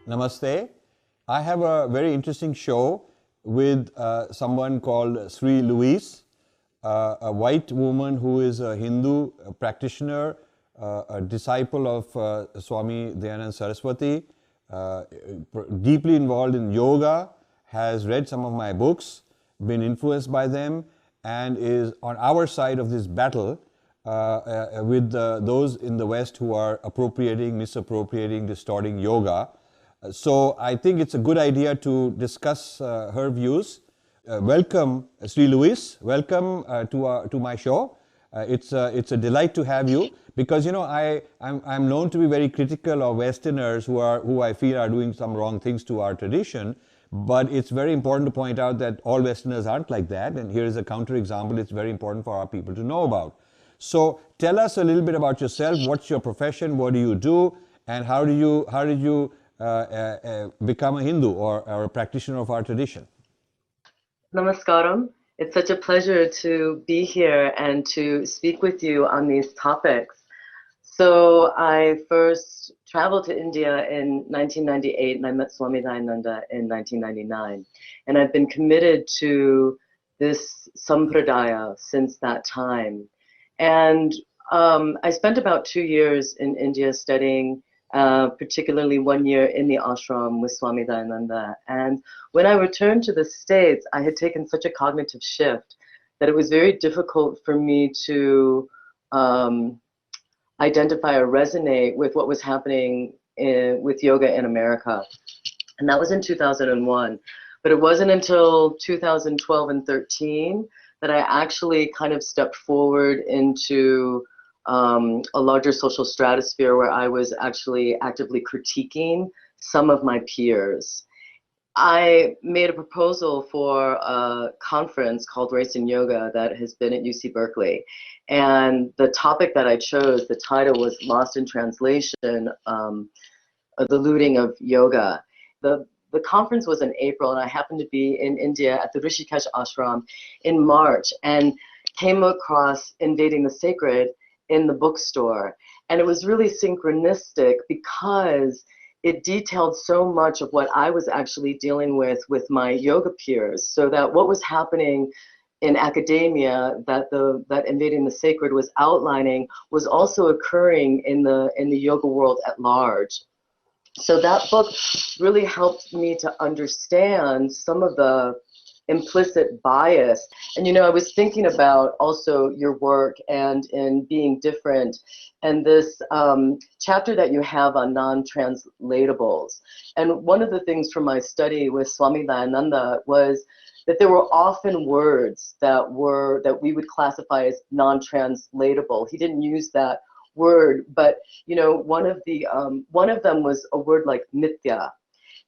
Namaste. I have a very interesting show with someone called Sri Louise, a white woman who is a Hindu practitioner, a disciple of Swami Dayananda Saraswati, deeply involved in yoga, has read some of my books, been influenced by them, and is on our side of this battle with those in the West who are appropriating, misappropriating, distorting yoga. So I think it's a good idea to discuss her views. Welcome, Sri Louise. Welcome to my show. It's a delight to have you because I'm known to be very critical of Westerners who I feel are doing some wrong things to our tradition. But it's very important to point out that all Westerners aren't like that. And here is a counterexample. It's very important for our people to know about. So tell us a little bit about yourself. What's your profession? What do you do? And how did you become a Hindu or a practitioner of our tradition? Namaskaram. It's such a pleasure to be here and to speak with you on these topics. So I first traveled to India in 1998 and I met Swami Dayananda in 1999. And I've been committed to this sampradaya since that time. And I spent about 2 years in India studying particularly 1 year in the ashram with Swami Dayananda. And when I returned to the States, I had taken such a cognitive shift that it was very difficult for me to identify or resonate with what was happening with yoga in America. And that was in 2001. But it wasn't until 2012 and 13 that I actually kind of stepped forward into a larger social stratosphere where I was actually actively critiquing some of my peers. I made a proposal for a conference called Race in Yoga that has been at UC Berkeley. And the topic that I chose, the title was Lost in Translation, The Looting of Yoga. The conference was in April and I happened to be in India at the Rishikesh ashram in March and came across Invading the Sacred in the bookstore. And it was really synchronistic because it detailed so much of what I was actually dealing with my yoga peers. So that what was happening in academia that Invading the Sacred was outlining was also occurring in the yoga world at large. So that book really helped me to understand some of the implicit bias. And I was thinking about also your work and in being different and this chapter that you have on non-translatables. And one of the things from my study with Swami Dayananda was that there were often words that we would classify as non-translatable. He didn't use that word, but one of them was a word like nitya,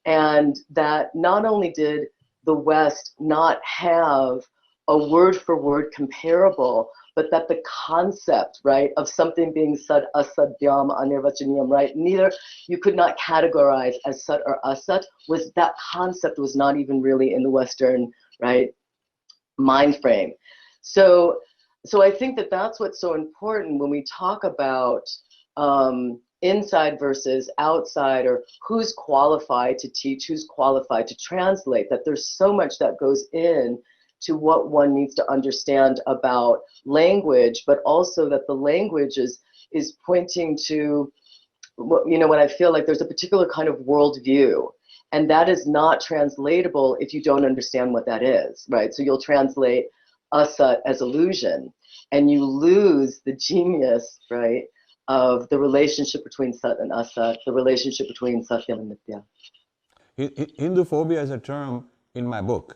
and that not only did the West not have a word-for-word comparable, but that the concept, right, of something being sat asadyam anirvachaniyam, right, neither you could not categorize as sat or asat, was that concept was not even really in the Western, right, mind frame. So I think that that's what's so important when we talk about inside versus outside, or who's qualified to teach, who's qualified to translate, that there's so much that goes in to what one needs to understand about language, but also that the language is pointing to what I feel like there's a particular kind of worldview, and that is not translatable if you don't understand what that is, right? So you'll translate asat as illusion, and you lose the genius, right, of the relationship between Sat and Asat, the relationship between Satyam and Nitya. Hinduphobia is a term in my book.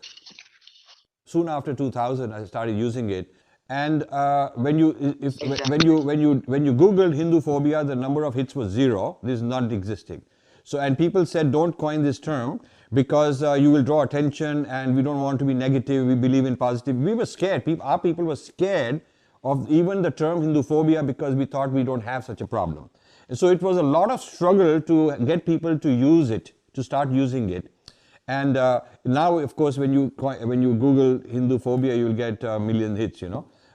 Soon after 2000, I started using it, and when you Googled Hinduphobia, the number of hits was 0. This is not existing. So, and people said, don't coin this term because you will draw attention, and we don't want to be negative. We believe in positive. We were scared. Our people were scared of even the term Hinduphobia because we thought we don't have such a problem. And so it was a lot of struggle to get people to use it, to start using it. And now, of course, when you Google Hinduphobia, you'll get a million hits,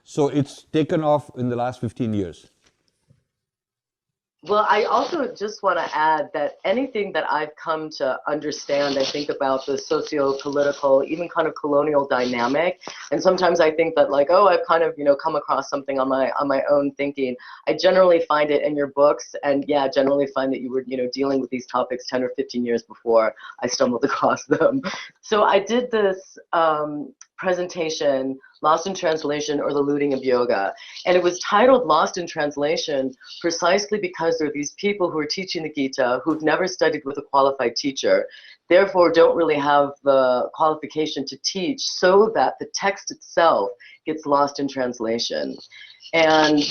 So it's taken off in the last 15 years. Well, I also just want to add that anything that I've come to understand, I think about the socio-political, even kind of colonial dynamic, and sometimes I think that like, oh, I've kind of, come across something on my own thinking. I generally find it in your books, and yeah, generally find that you were, dealing with these topics 10 or 15 years before I stumbled across them. So I did this presentation, Lost in Translation or the Looting of Yoga. And it was titled Lost in Translation precisely because there are these people who are teaching the Gita who've never studied with a qualified teacher, therefore don't really have the qualification to teach, so that the text itself gets lost in translation. And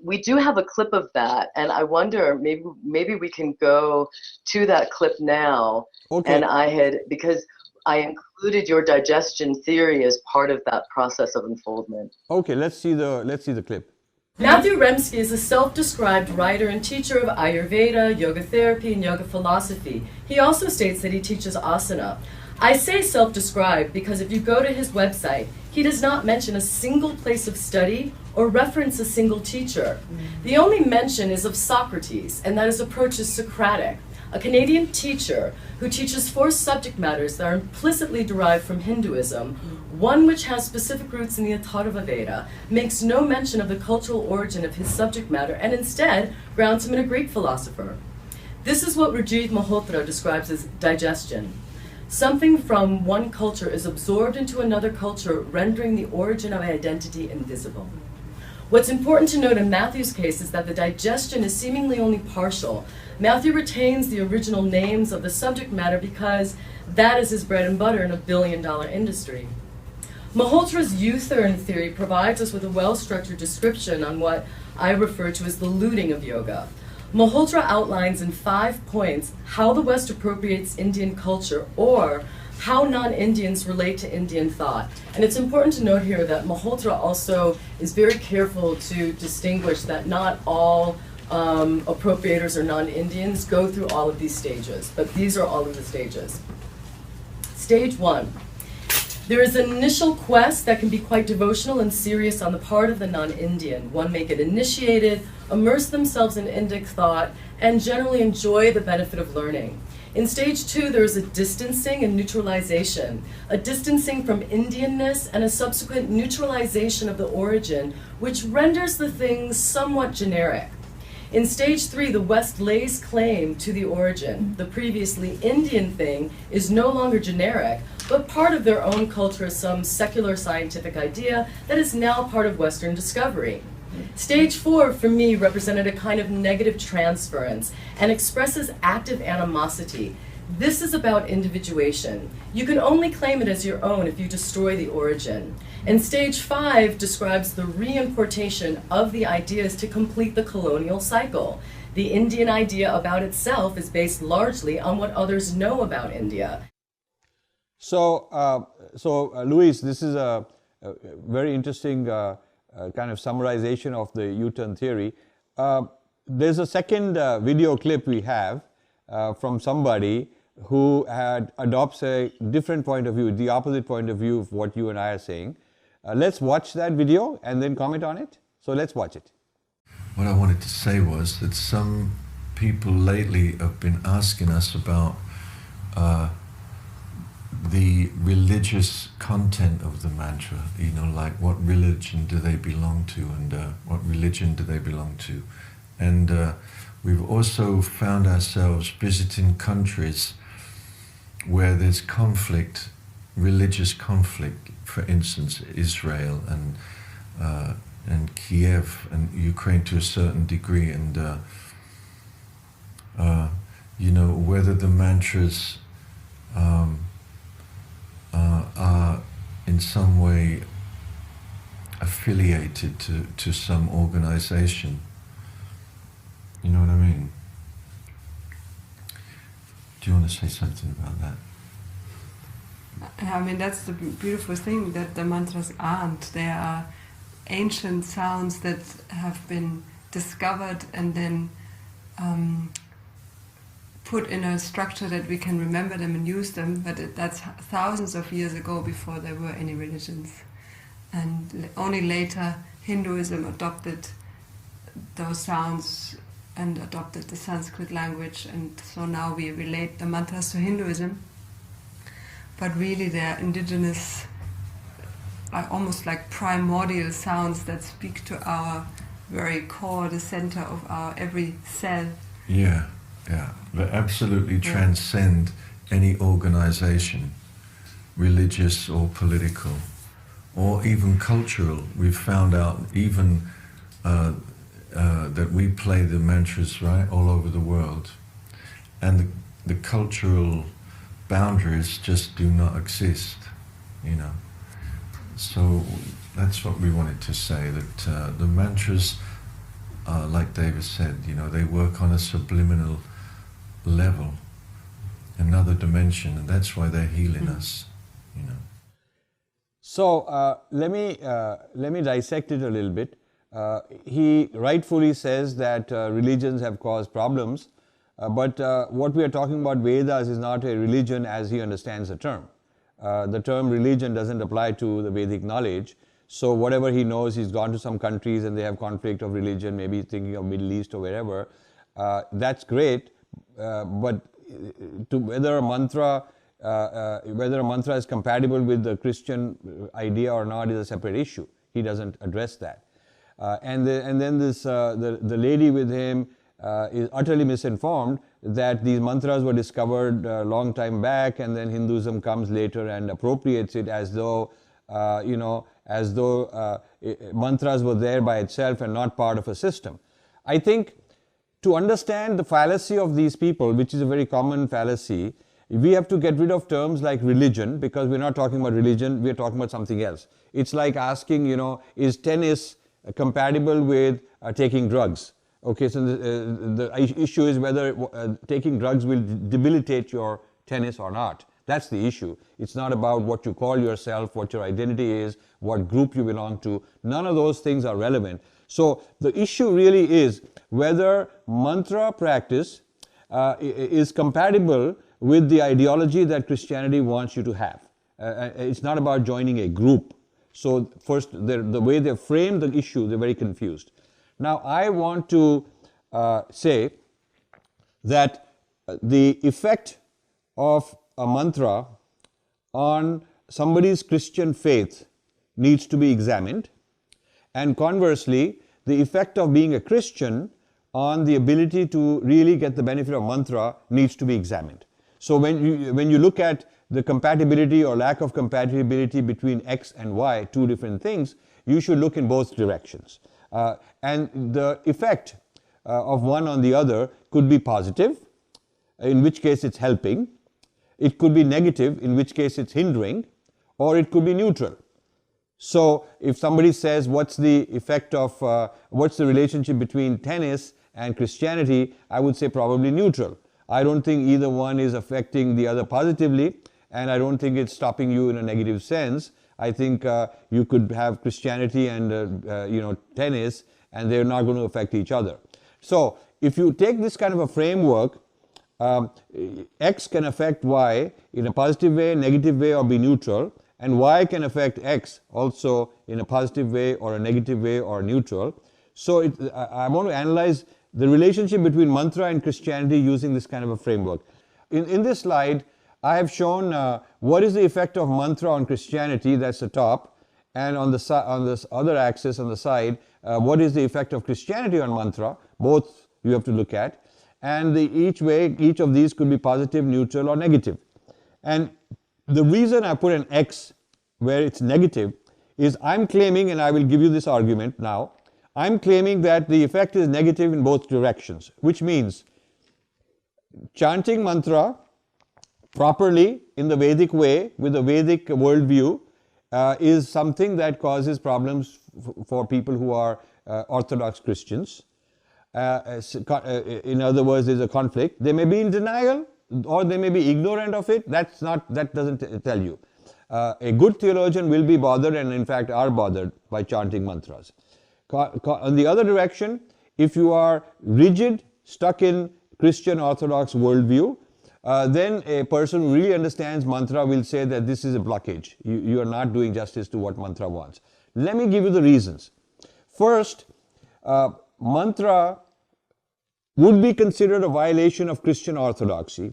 we do have a clip of that, and I wonder, maybe we can go to that clip now. Okay. And because I included your digestion theory as part of that process of unfoldment. Okay, let's see the clip. Matthew Remski is a self-described writer and teacher of Ayurveda, yoga therapy, and yoga philosophy. He also states that he teaches asana. I say self-described because if you go to his website, he does not mention a single place of study or reference a single teacher. The only mention is of Socrates, and that his approach is Socratic, a Canadian teacher who teaches 4 subject matters that are implicitly derived from Hinduism, one which has specific roots in the Atharva Veda, makes no mention of the cultural origin of his subject matter, and instead grounds him in a Greek philosopher. This is what Rajiv Malhotra describes as digestion. Something from one culture is absorbed into another culture, rendering the origin of identity invisible. What's important to note in Matthew's case is that the digestion is seemingly only partial. Matthew retains the original names of the subject matter because that is his bread and butter in a billion-dollar industry. Malhotra's U-turn theory provides us with a well-structured description on what I refer to as the looting of yoga. Malhotra outlines in 5 points how the West appropriates Indian culture, or how non-Indians relate to Indian thought. And it's important to note here that Malhotra also is very careful to distinguish that not all appropriators or non-Indians go through all of these stages, but these are all of the stages. Stage 1. There is an initial quest that can be quite devotional and serious on the part of the non-Indian. One may get initiated, immerse themselves in Indic thought, and generally enjoy the benefit of learning. In stage 2, there is a distancing and neutralization, a distancing from Indianness and a subsequent neutralization of the origin, which renders the things somewhat generic. In stage 3, the West lays claim to the origin. The previously Indian thing is no longer generic, but part of their own culture as some secular scientific idea that is now part of Western discovery. Stage 4, for me, represented a kind of negative transference and expresses active animosity. This is about individuation. You can only claim it as your own if you destroy the origin. And stage 5 describes the reimportation of the ideas to complete the colonial cycle. The Indian idea about itself is based largely on what others know about India. So, Louise, this is a very interesting kind of summarization of the U-turn theory. There's a second video clip we have from somebody who adopts a different point of view, the opposite point of view of what you and I are saying. Let's watch that video and then comment on it. So let's watch it. What I wanted to say was that some people lately have been asking us about the religious content of the mantra, like what religion do they belong to, and what religion do they belong to. And we've also found ourselves visiting countries where there's conflict, religious conflict, for instance, Israel and Kiev and Ukraine to a certain degree, and whether the mantras are in some way affiliated to some organization. You know what I mean? Do you want to say something about that? I mean, that's the beautiful thing, that the mantras aren't. They are ancient sounds that have been discovered and then put in a structure that we can remember them and use them, but that's thousands of years ago, before there were any religions. And only later Hinduism adopted those sounds and adopted the Sanskrit language, and so now we relate the mantras to Hinduism. But really they're indigenous, almost like primordial sounds that speak to our very core, the center of our every cell. Yeah, yeah. They absolutely transcend any organization, religious or political, or even cultural. We've found out even that we play the mantras, right, all over the world. And the cultural boundaries just do not exist, you know. So that's what we wanted to say, that the mantras, like David said, you know, they work on a subliminal level, another dimension, and that's why they're healing us, you know. So let me dissect it a little bit. He rightfully says that religions have caused problems, but what we are talking about, Vedas, is not a religion as he understands the term. The term religion doesn't apply to the Vedic knowledge. So whatever he knows, he's gone to some countries and they have conflict of religion, maybe thinking of Middle East or wherever. That's great, but whether a mantra is compatible with the Christian idea or not is a separate issue. He doesn't address that. And then this the lady with him is utterly misinformed that these mantras were discovered a long time back, and then Hinduism comes later and appropriates it as though mantras were there by itself and not part of a system. I think to understand the fallacy of these people, which is a very common fallacy, we have to get rid of terms like religion, because we're not talking about religion, we're talking about something else. It's like asking, is tennis compatible with taking drugs? Okay, so the issue is whether taking drugs will debilitate your tennis or not. That's the issue. It's not about what you call yourself, what your identity is, what group you belong to. None of those things are relevant. So the issue really is whether mantra practice is compatible with the ideology that Christianity wants you to have. It's not about joining a group. So first, the way they frame the issue, they're very confused. Now, I want to say that the effect of a mantra on somebody's Christian faith needs to be examined, and conversely, the effect of being a Christian on the ability to really get the benefit of mantra needs to be examined. So when you look at the compatibility or lack of compatibility between X and Y, two different things, you should look in both directions. And the effect of one on the other could be positive, in which case it's helping. It could be negative, in which case it's hindering, or it could be neutral. So if somebody says, what's the effect of, what's the relationship between tennis and Christianity, I would say probably neutral. I don't think either one is affecting the other positively, and I don't think it's stopping you in a negative sense. I think you could have Christianity and tennis, and they're not going to affect each other. So if you take this kind of a framework, X can affect Y in a positive way, negative way, or be neutral, and Y can affect X also in a positive way or a negative way or neutral. So I want to analyze the relationship between mantra and Christianity using this kind of a framework. In this slide, I have shown what is the effect of mantra on Christianity, that's the top, and on this other axis on the side, what is the effect of Christianity on mantra, both you have to look at, and each of these could be positive, neutral, or negative. And the reason I put an X where it's negative is I'm claiming, and I will give you this argument now, I'm claiming that the effect is negative in both directions, which means chanting mantra properly in the Vedic way, with a Vedic worldview, is something that causes problems for people who are Orthodox Christians. In other words, there's a conflict. They may be in denial, or they may be ignorant of it. That doesn't tell you. A good theologian will be bothered, and in fact are bothered by chanting mantras. On the other direction, if you are rigid, stuck in Christian Orthodox worldview, then a person who really understands mantra will say that this is a blockage. You are not doing justice to what mantra wants. Let me give you the reasons. First, mantra would be considered a violation of Christian orthodoxy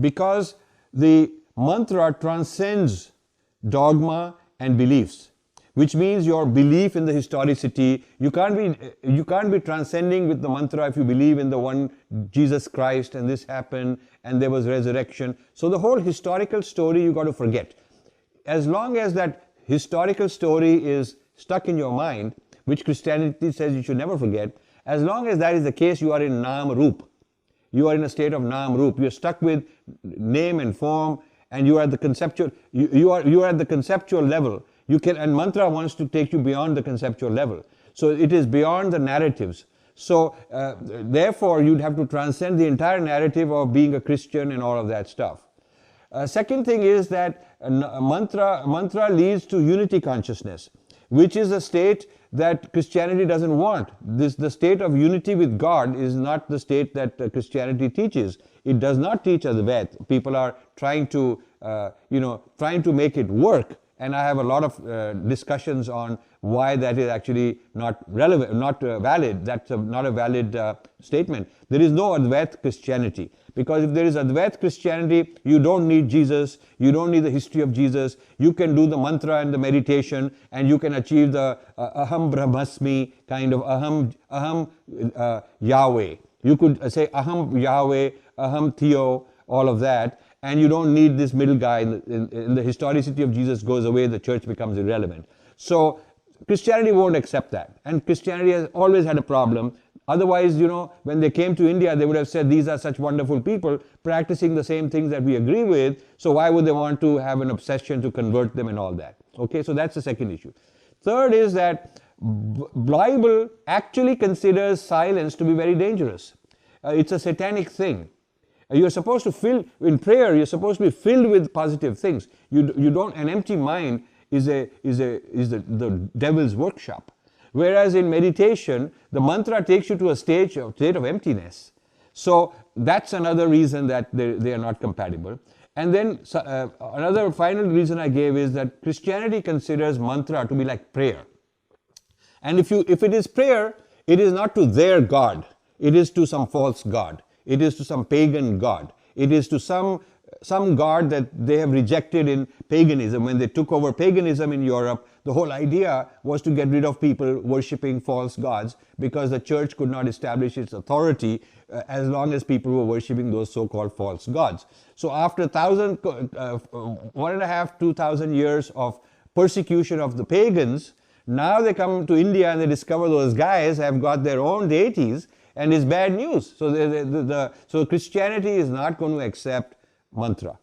because the mantra transcends dogma and beliefs, which means your belief in the historicity. You can't be transcending with the mantra if you believe in the one Jesus Christ and this happened and there was resurrection. So the whole historical story you got to forget. As long as that historical story is stuck in your mind, which Christianity says you should never forget, as long as that is the case, you are in Nam Roop. You are in a state of Nam Roop. You are stuck with name and form, and you are at the conceptual. You are at the conceptual level. You can, and mantra wants to take you beyond the conceptual level. So it is beyond the narratives. So therefore, you'd have to transcend the entire narrative of being a Christian and all of that stuff. Second thing is that mantra leads to unity consciousness, which is a state that Christianity doesn't want. The state of unity with God is not the state that Christianity teaches. It does not teach Advaita. People are trying to, trying to make it work. And I have a lot of discussions on why that is actually not relevant, not valid. That's not a valid statement. There is no Advaita Christianity. Because if there is Advaita Christianity, you don't need Jesus, you don't need the history of Jesus. You can do the mantra and the meditation, and you can achieve the Aham Brahmasmi kind of Aham Yahweh. You could say Aham Yahweh, Aham Theo, all of that. And you don't need this middle guy. In the historicity of Jesus goes away, the church becomes irrelevant. So Christianity won't accept that. And Christianity has always had a problem. Otherwise, when they came to India, they would have said, these are such wonderful people practicing the same things that we agree with. So why would they want to have an obsession to convert them and all that? Okay, so that's the second issue. Third is that Bible actually considers silence to be very dangerous. It's a satanic thing. You're supposed to fill, in prayer, you're supposed to be filled with positive things. You don't, an empty mind is the devil's workshop. Whereas in meditation, the mantra takes you to a state of emptiness. So that's another reason that they are not compatible. And then another final reason I gave is that Christianity considers mantra to be like prayer. And if it is prayer, it is not to their God. It is to some false God. It is to some pagan god. It is to some god that they have rejected in paganism. When they took over paganism in Europe, the whole idea was to get rid of people worshipping false gods because the church could not establish its authority as long as people were worshipping those so-called false gods. So after 1.5, 2,000 years of persecution of the pagans, now they come to India and they discover those guys have got their own deities, and it's bad news. So so Christianity is not going to accept mantra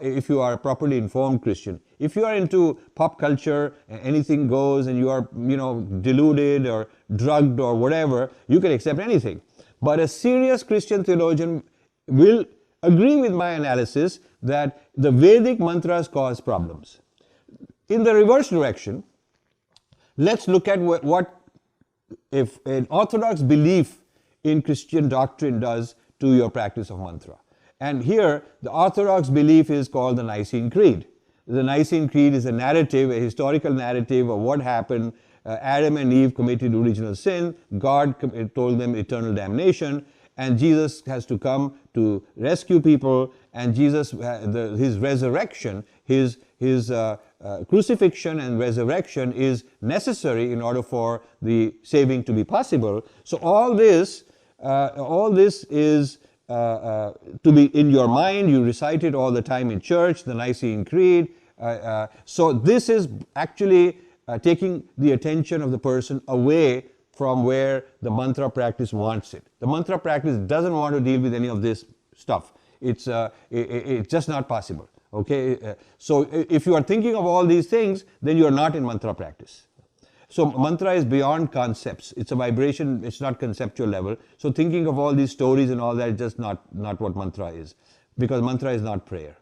if you are a properly informed Christian. If you are into pop culture, anything goes, and you are deluded or drugged or whatever, you can accept anything. But a serious Christian theologian will agree with my analysis that the Vedic mantras cause problems. In the reverse direction, let's look at what if an orthodox belief in Christian doctrine does to your practice of mantra. And here, the orthodox belief is called the Nicene Creed. The Nicene Creed is a narrative, a historical narrative of what happened. Adam and Eve committed original sin. God told them eternal damnation. And Jesus has to come to rescue people. And Jesus, his resurrection, his crucifixion and resurrection is necessary in order for the saving to be possible. So all this is to be in your mind. You recite it all the time in church, the Nicene Creed. So this is actually taking the attention of the person away from where the mantra practice wants it. The mantra practice doesn't want to deal with any of this stuff. It's just not possible. Okay, so if you are thinking of all these things, then you are not in mantra practice. So mantra is beyond concepts. It's a vibration. It's not conceptual level. So thinking of all these stories and all that is just not what mantra is, because mantra is not prayer.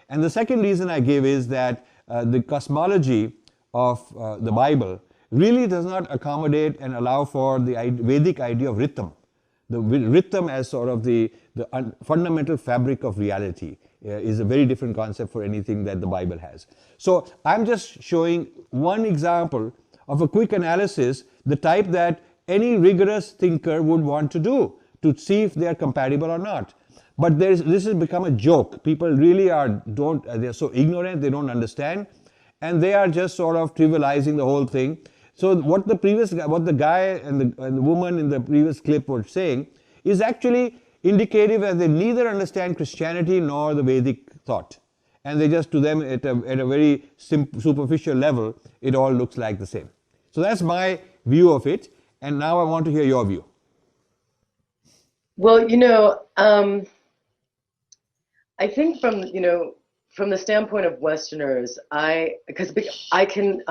And the second reason I give is that the cosmology of the Bible really does not accommodate and allow for the Vedic idea of rhythm. The rhythm as sort of the fundamental fabric of reality is a very different concept for anything that the Bible has. So I'm just showing one example of a quick analysis, the type that any rigorous thinker would want to do. to see if they are compatible or not. But this has become a joke. People really they're so ignorant, they don't understand, and they are just sort of trivializing the whole thing. So what the guy and the woman in the previous clip were saying is actually indicative, as they neither understand Christianity nor the Vedic thought. And they just, to them, at a very superficial level, it all looks like the same. So that's my view of it. And now I want to hear your view. Well, I think from the standpoint of Westerners, because I can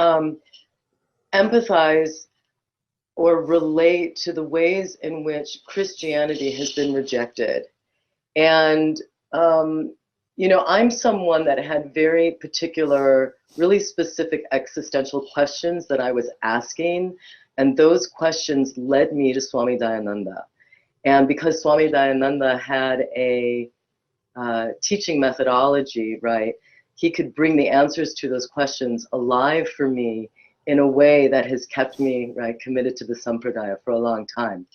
empathize or relate to the ways in which Christianity has been rejected. And, I'm someone that had very particular, really specific existential questions that I was asking. And those questions led me to Swami Dayananda. And because Swami Dayananda had a teaching methodology, right, he could bring the answers to those questions alive for me in a way that has kept me, right, committed to the Sampradaya for a long time.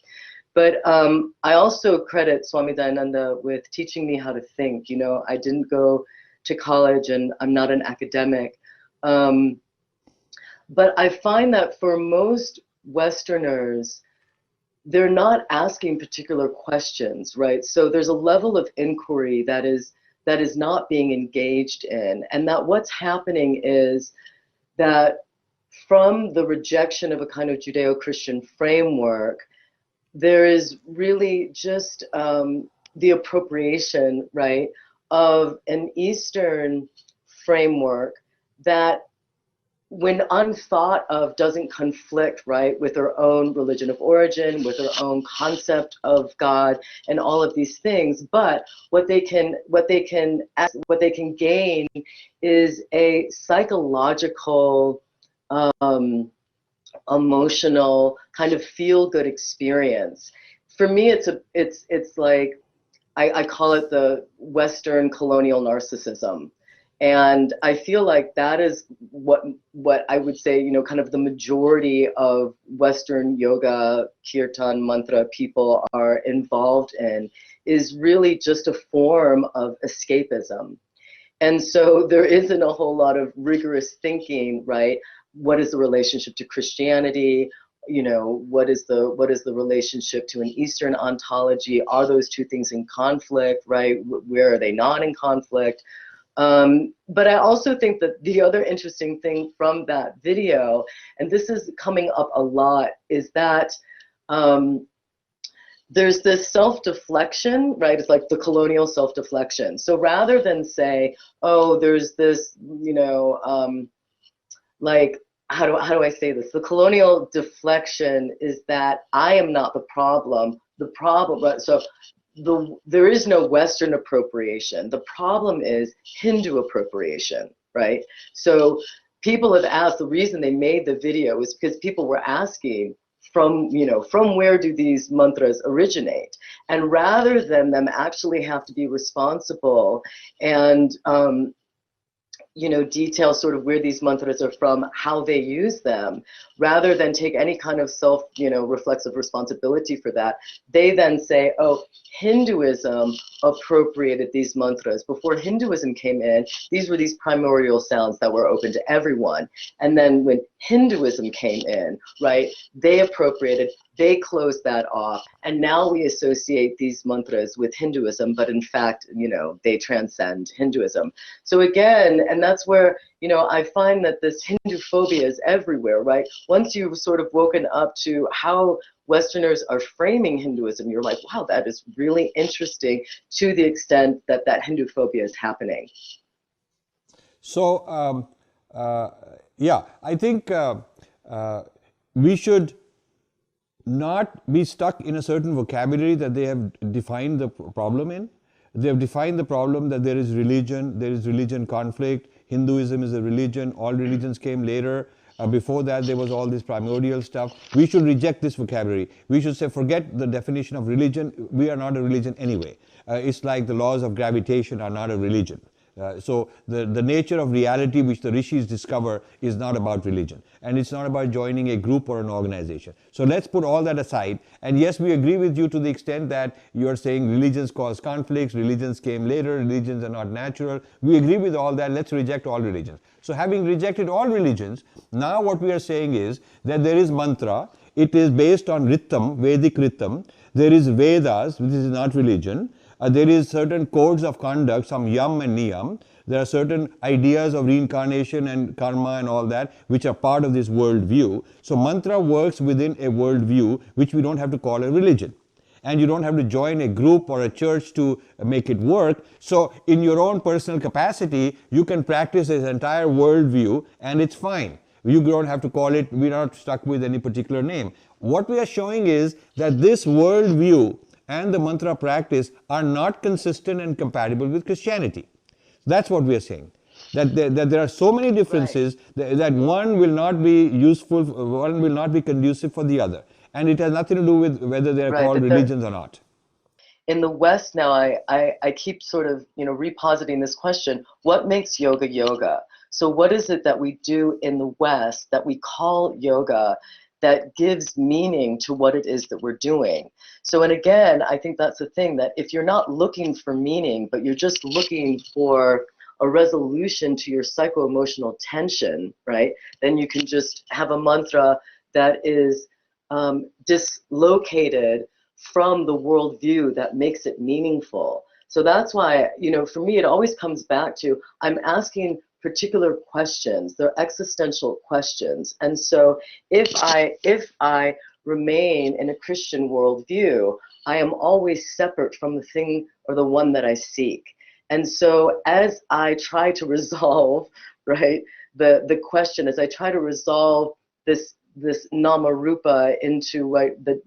But I also credit Swami Dayananda with teaching me how to think. I didn't go to college and I'm not an academic. But I find that for most Westerners, they're not asking particular questions, right? So there's a level of inquiry that is not being engaged in, and that what's happening is that from the rejection of a kind of Judeo-Christian framework, there is really just the appropriation, right, of an Eastern framework that, when unthought of, doesn't conflict, right, with their own religion of origin, with their own concept of God, and all of these things. But what they can gain is a psychological, emotional kind of feel-good experience. For me, it's like I call it the Western colonial narcissism. And I feel like that is what I would say, kind of the majority of Western yoga, kirtan, mantra people are involved in, is really just a form of escapism. And so there isn't a whole lot of rigorous thinking, right? What is the relationship to Christianity? What is the relationship to an Eastern ontology? Are those two things in conflict, right? Where are they not in conflict? But I also think that the other interesting thing from that video, and this is coming up a lot, is that there's this self-deflection, right? It's like the colonial self-deflection. So rather than say, oh, there's this, like, how do I say this? The colonial deflection is that I am not the problem. The problem, right? So there is no Western appropriation. The problem is Hindu appropriation, right? So people have asked, the reason they made the video is because people were asking, from where do these mantras originate? And rather than them actually have to be responsible and detail sort of where these mantras are from, how they use them, rather than take any kind of reflexive responsibility for that, they then say, oh, Hinduism appropriated these mantras. Before Hinduism came in, these were these primordial sounds that were open to everyone. And then when Hinduism came in, right, they appropriated, they closed that off, and now we associate these mantras with Hinduism, but in fact, they transcend Hinduism. So again, and that's where, I find that this Hinduphobia is everywhere, right? Once you've sort of woken up to how Westerners are framing Hinduism, you're like, wow, that is really interesting, to the extent that that Hinduphobia is happening. So, yeah, I think we should not be stuck in a certain vocabulary that they have defined the problem in. They have defined the problem that there is religion conflict, Hinduism is a religion, all religions came later. Before that, there was all this primordial stuff. We should reject this vocabulary. We should say, forget the definition of religion. We are not a religion anyway. It's like the laws of gravitation are not a religion. So the nature of reality which the rishis discover is not about religion, and it's not about joining a group or an organization. So let's put all that aside, and yes, we agree with you to the extent that you are saying religions cause conflicts, religions came later, religions are not natural. We agree with all that. Let's reject all religions. So having rejected all religions, now what we are saying is that there is mantra. It is based on Ritam, Vedic Ritam. There is Vedas, which is not religion. There is certain codes of conduct, some yam and niyam. There are certain ideas of reincarnation and karma and all that, which are part of this worldview. So mantra works within a worldview, which we don't have to call a religion. And you don't have to join a group or a church to make it work. So in your own personal capacity, you can practice this entire worldview and it's fine. You don't have to call it, we're not stuck with any particular name. What we are showing is that this worldview and the mantra practice are not consistent and compatible with Christianity. That's what we are saying. That there are so many differences that one will not be useful, one will not be conducive for the other. And it has nothing to do with whether they are called religions or not. In the West now, I keep sort of, repositing this question, what makes yoga yoga? So what is it that we do in the West that we call yoga that gives meaning to what it is that we're doing? So, and again, I think that's the thing, that if you're not looking for meaning, but you're just looking for a resolution to your psycho-emotional tension, right, then you can just have a mantra that is dislocated from the worldview that makes it meaningful. So that's why, for me, it always comes back to, I'm asking particular questions. They're existential questions. And so if I remain in a Christian worldview, I am always separate from the thing or the one that I seek. And so as I try to resolve, right, the question, as I try to resolve this nama rupa into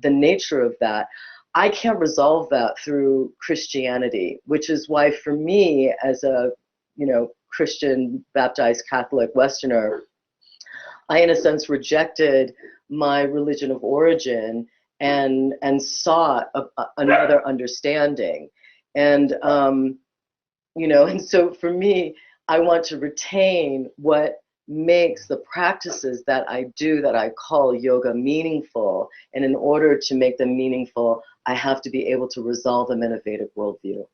the nature of that, I can't resolve that through Christianity, which is why for me, as a Christian, baptized Catholic Westerner, I in a sense rejected my religion of origin and sought another understanding. And and so for me, I want to retain what makes the practices that I do, that I call yoga, meaningful. And in order to make them meaningful, I have to be able to resolve them in a Vedic worldview.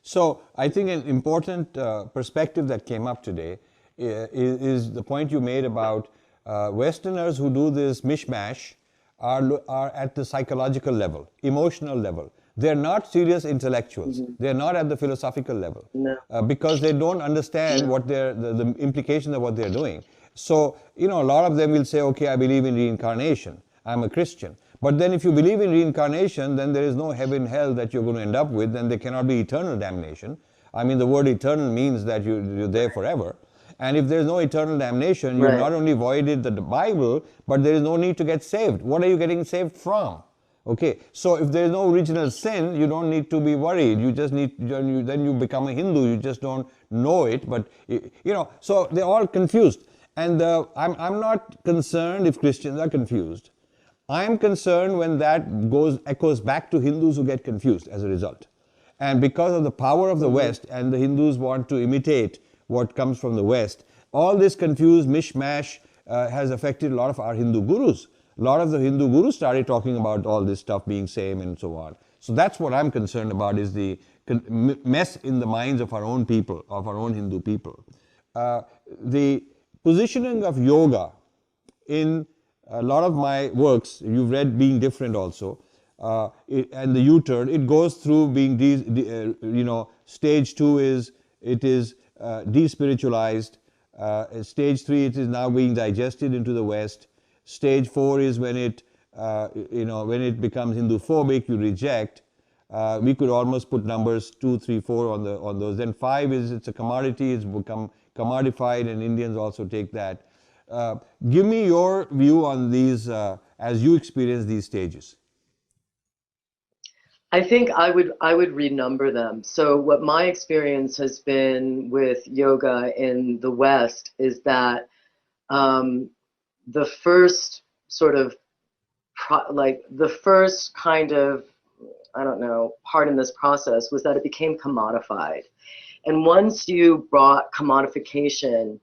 So I think an important perspective that came up today is the point you made about Westerners who do this mishmash are at the psychological level, emotional level. They're not serious intellectuals. Mm-hmm. They're not at the philosophical level. No. Because they don't understand what the implications of what they're doing. So, a lot of them will say, okay, I believe in reincarnation. I'm a Christian. But then if you believe in reincarnation, then there is no heaven, hell that you're going to end up with, and there cannot be eternal damnation. I mean, the word eternal means that you're there forever. And if there's no eternal damnation, you've not only voided the Bible, but there is no need to get saved. What are you getting saved from? Okay, so if there is no original sin, you don't need to be worried. You just need, then you become a Hindu. You just don't know it, but, so they're all confused. And I'm not concerned if Christians are confused. I'm concerned when that echoes back to Hindus who get confused as a result. And because of the power of the West, and the Hindus want to imitate what comes from the West, all this confused mishmash has affected a lot of our Hindu gurus. A lot of the Hindu gurus started talking about all this stuff being same and so on. So that's what I'm concerned about, is the mess in the minds of our own people, of our own Hindu people. The positioning of yoga in a lot of my works, you've read Being Different also, and the U-turn, it goes through being, stage 2 is, it is despiritualized. Stage 3, it is now being digested into the West. Stage 4 is when it, when it becomes Hinduphobic, you reject. We could almost put numbers 2, 3, 4 on those. Then 5 is it's a commodity, it's become commodified, and Indians also take that. Give me your view on these as you experience these stages. I think I would renumber them. So what my experience has been with yoga in the West is that the first sort of the first kind of I don't know, part in this process was that it became commodified. And once you brought commodification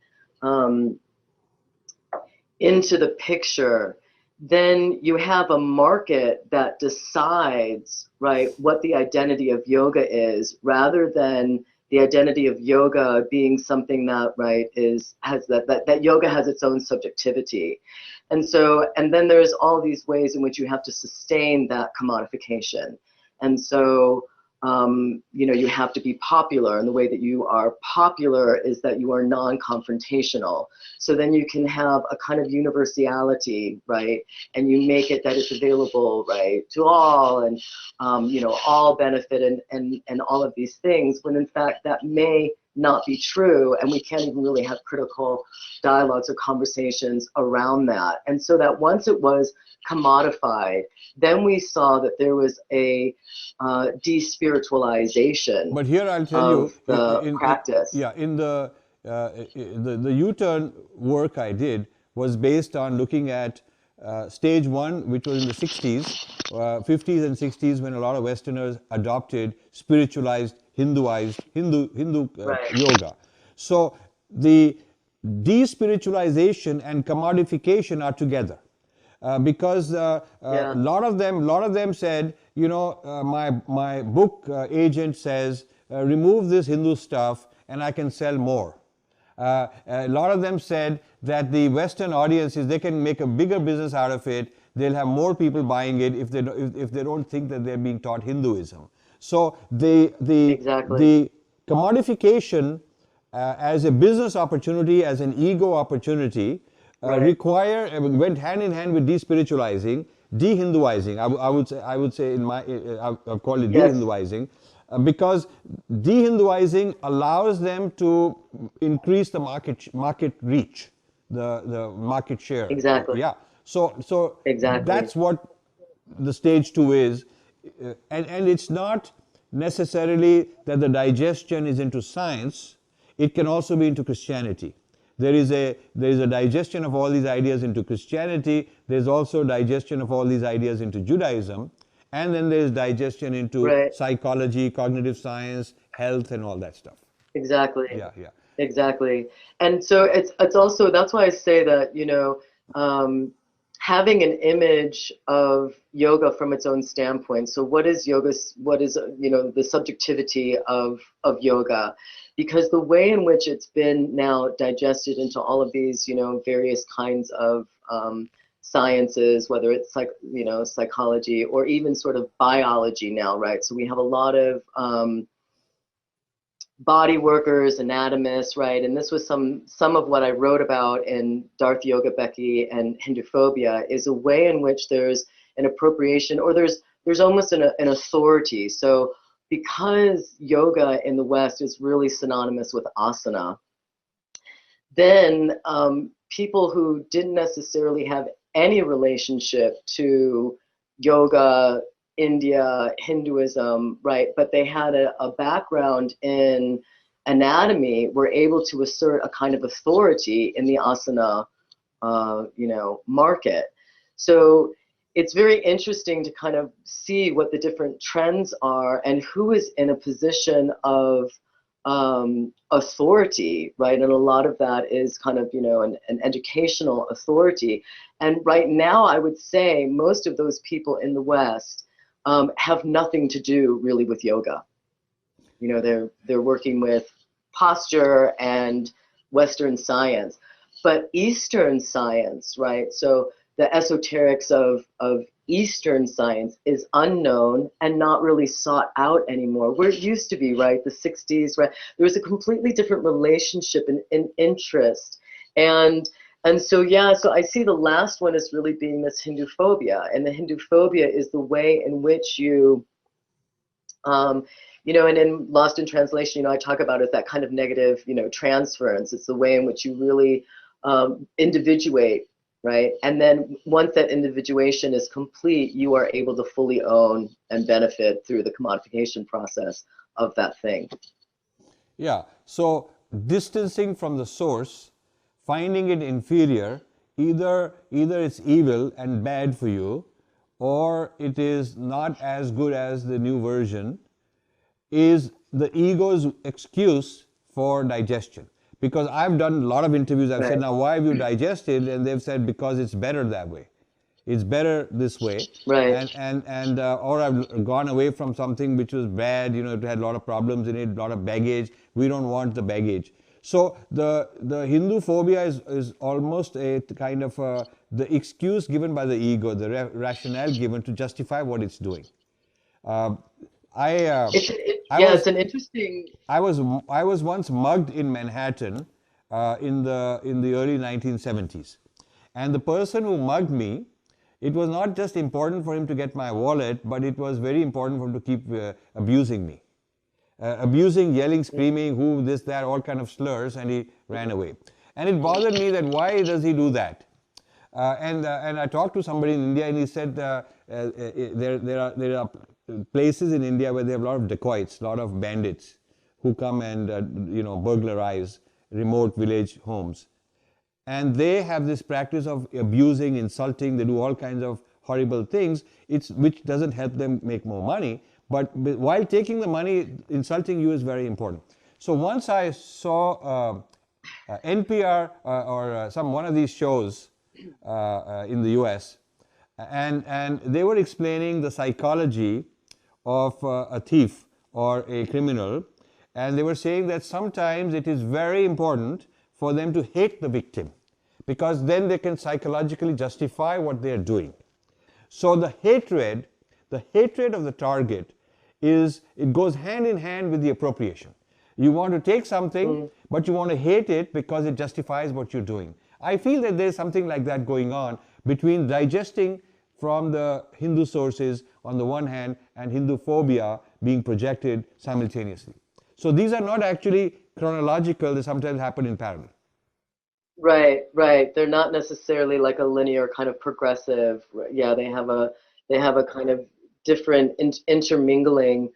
into the picture, then you have a market that decides, right, what the identity of yoga is, rather than the identity of yoga being something that, right, has that yoga has its own subjectivity. And so, and then there's all these ways in which you have to sustain that commodification. And so, you know, you have to be popular, and the way that you are popular is that you are non-confrontational. So then you can have a kind of universality, right? And you make it that it's available, right, to all, and you know, all benefit and all of these things, when in fact that may not be true, and we can't even really have critical dialogues or conversations around that. And so that once it was commodified, then we saw that there was a despiritualization. But here I'll tell you, the practice. In the U-turn work I did was based on looking at stage one, which was in the 60s, 50s and 60s, when a lot of Westerners adopted spiritualized, Hinduized, Hindu Right. yoga. So the despiritualization and commodification are together. Because a lot of them said, you know, my book agent says, remove this Hindu stuff and I can sell more. A lot of them said that the Western audiences, they can make a bigger business out of it. They'll have more people buying it if they don't think that they're being taught Hinduism. So the commodification as a business opportunity, as an ego opportunity, went hand in hand with despiritualizing, de-Hinduizing. I would say in my I've called it de-Hinduizing, because de-Hinduizing allows them to increase the market reach, the market share. Exactly. Yeah. So exactly. That's what the stage two is, and it's not necessarily that the digestion is into science. It can also be into Christianity. There is a digestion of all these ideas into Christianity. There's also digestion of all these ideas into Judaism, and then there's digestion into psychology, cognitive science, health, and all that stuff. Exactly. Yeah. Exactly. And so it's also, that's why I say that, you know, having an image of yoga from its own standpoint. So what is yoga? What is, you know, the subjectivity of yoga? Because the way in which it's been now digested into all of these, you know, various kinds of sciences, whether it's psychology or even sort of biology now, right? So we have a lot of body workers, anatomists, right? And this was some of what I wrote about in Darth Yoga Becky and Hinduphobia, is a way in which there's an appropriation, or there's almost an authority. So because yoga in the West is really synonymous with asana, then people who didn't necessarily have any relationship to yoga, India, Hinduism, right, but they had a background in anatomy, were able to assert a kind of authority in the asana, you know, market. So it's very interesting to kind of see what the different trends are and who is in a position of authority, right? And a lot of that is kind of, you know, an educational authority. And right now, I would say most of those people in the West have nothing to do really with yoga. You know, they're working with posture and Western science, but Eastern science, right? So the esoterics of Eastern science is unknown and not really sought out anymore, where it used to be, right? The 60s, right? There was a completely different relationship and interest. And so, yeah, so I see the last one as really being this Hinduphobia. And the Hinduphobia is the way in which you, you know, and in Lost in Translation, you know, I talk about it, that kind of negative, you know, transference. It's the way in which you really individuate, right? And then once that individuation is complete, you are able to fully own and benefit through the commodification process of that thing. Yeah, so distancing from the source, finding it inferior, either it's evil and bad for you, or it is not as good as the new version, is the ego's excuse for digestion. Because I've done a lot of interviews, I've said, now why have you digested? And they've said, because it's better that way. It's better this way. Right. Or I've gone away from something which was bad, you know, it had a lot of problems in it, a lot of baggage. We don't want the baggage. So the Hinduphobia is almost a kind of the excuse given by the ego, the rationale given to justify what it's doing. It's an interesting. I was once mugged in Manhattan in the early 1970s, and the person who mugged me, it was not just important for him to get my wallet, but it was very important for him to keep abusing me. Abusing, yelling, screaming, who, this, that, all kind of slurs, and he ran away. And it bothered me that why does he do that? And I talked to somebody in India, and he said there are places in India where they have a lot of dacoits, a lot of bandits who come and burglarize remote village homes. And they have this practice of abusing, insulting, they do all kinds of horrible things, which doesn't help them make more money. But while taking the money, insulting you is very important. So once I saw NPR or one of these shows in the US, and they were explaining the psychology of a thief or a criminal, and they were saying that sometimes it is very important for them to hate the victim, because then they can psychologically justify what they are doing. So the hatred of the target it goes hand in hand with the appropriation. You want to take something, but you want to hate it because it justifies what you're doing. I feel that there's something like that going on between digesting from the Hindu sources on the one hand and Hinduphobia being projected simultaneously. So these are not actually chronological, they sometimes happen in parallel. Right. They're not necessarily like a linear kind of progressive. Yeah, they have a kind of different intermingling.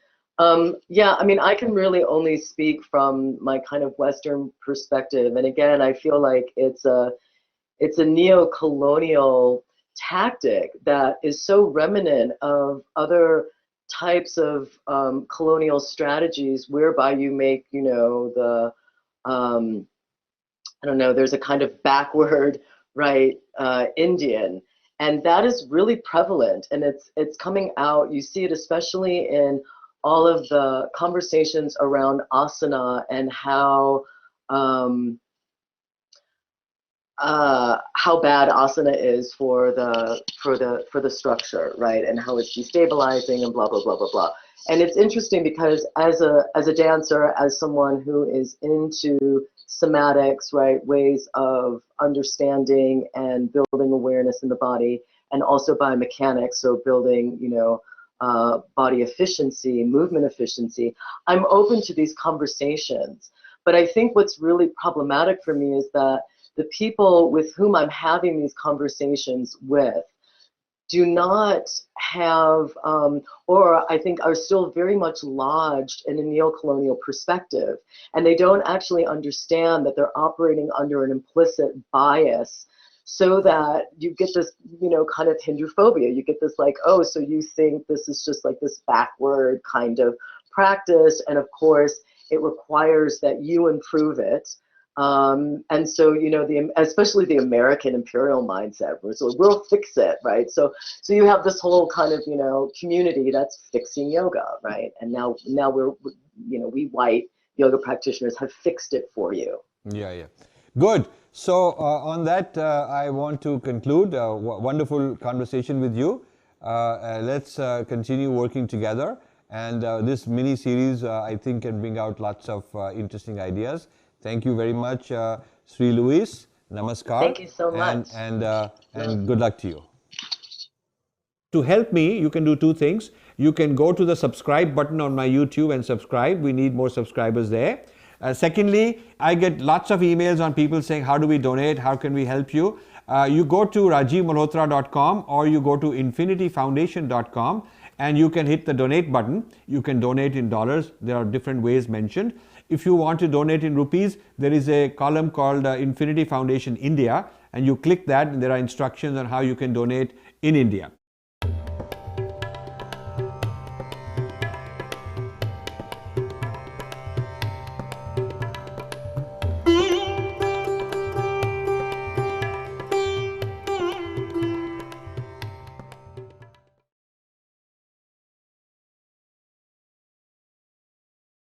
Yeah, I mean, I can really only speak from my kind of Western perspective, and again, I feel like it's a neo-colonial tactic that is so remnant of other types of colonial strategies, whereby you make, I don't know, there's a kind of backward, right, Indian. And that is really prevalent, and it's coming out. You see it especially in all of the conversations around asana and how bad asana is for the structure, right, and how it's destabilizing and blah blah blah blah blah. And it's interesting because as a dancer, as someone who is into somatics, right, ways of understanding and building awareness in the body, and also biomechanics, so building, body efficiency, movement efficiency, I'm open to these conversations. But I think what's really problematic for me is that the people with whom I'm having these conversations with do not have, or I think are still very much lodged in a neo-colonial perspective, and they don't actually understand that they're operating under an implicit bias, so that you get this, kind of Hinduphobia. You get this like, oh, so you think this is just like this backward kind of practice, and of course it requires that you improve it. And so, especially the American imperial mindset, so we'll fix it, right? So you have this whole kind of, community that's fixing yoga, right? And now we're, we white yoga practitioners have fixed it for you. Yeah. Good. So on that, I want to conclude a wonderful conversation with you. Let's continue working together. And this mini series, I think, can bring out lots of interesting ideas. Thank you very much, Sri Louise. Namaskar. Thank you so much. And good luck to you. To help me, you can do two things. You can go to the subscribe button on my YouTube and subscribe. We need more subscribers there. Secondly, I get lots of emails on people saying, how do we donate? How can we help you? You go to rajivmalhotra.com or you go to infinityfoundation.com and you can hit the donate button. You can donate in dollars. There are different ways mentioned. If you want to donate in rupees, there is a column called Infinity Foundation India, and you click that and there are instructions on how you can donate in India.